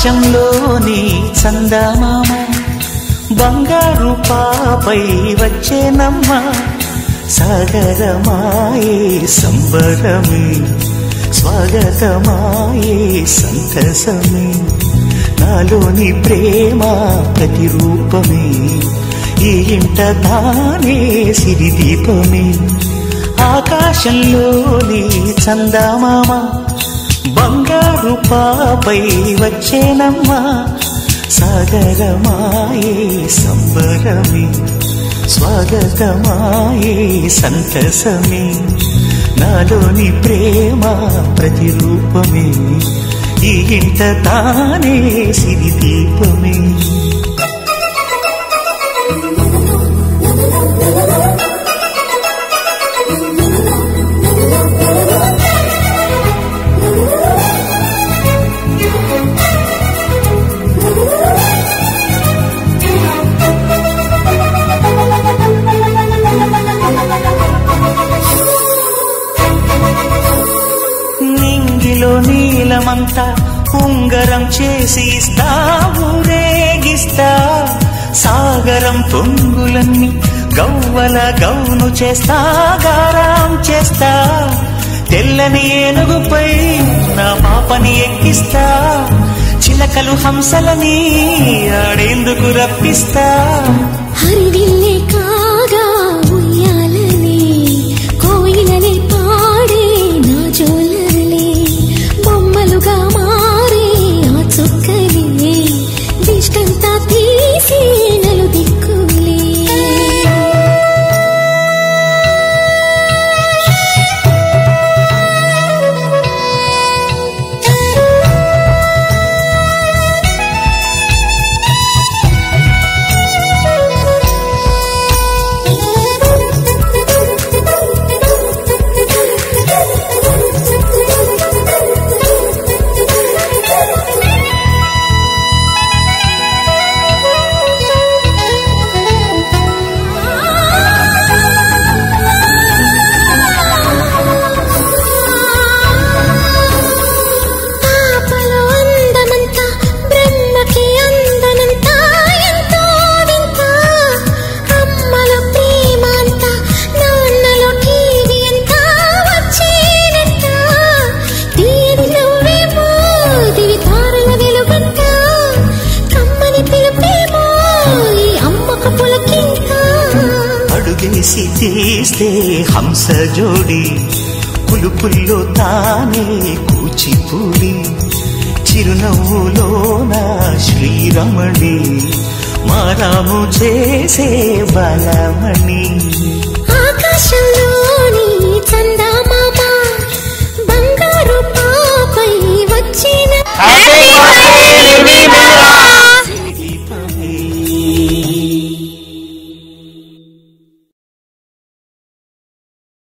ఆకాశంలోని చందమామ బంగారు పాపై వచ్చేనమ్మ సాగరమాయే సంబరమే స్వాగతమాయే సంతసమే నాలోని ప్రేమ ప్రతిరూపమే ఈ ఇంట తానే సిరిదీపమే ఆకాశంలోని చందమామ బంగారు పాపై వచ్చేనమ్మ సాగరమాయే సంబరమే స్వాగతమాయే సంతసమే నాలోని ప్రేమ ప్రతిరూపమే ఈ ఇంట తానే సిరిదీపమే నీలమంతా ఉంగరం చేసి ఇస్తా ఊరేగిస్తా సాగరం పొంగులన్నీ గవ్వల గౌను చేస్తా గారాం చేస్తా తెల్లని ఏనుగుపై నా పాపని ఎక్కిస్తా చిలకలు హంసలని ఆడేందుకు రప్పిస్తా హరివిల్లే కాగా ఉయ్యాలని కోయిలనే పాడే నా జోలలే బొమ్మలుగా మారే ఆ చుక్కలే దిష్టంతా తీసి నలు దిక్కులే అడుగేసి తీస్తే హంస జోడి పులుపుల్లో తానే కూచిపూడి చిరునవ్వులోన శ్రీరమణి మారాము చేసే బలమణి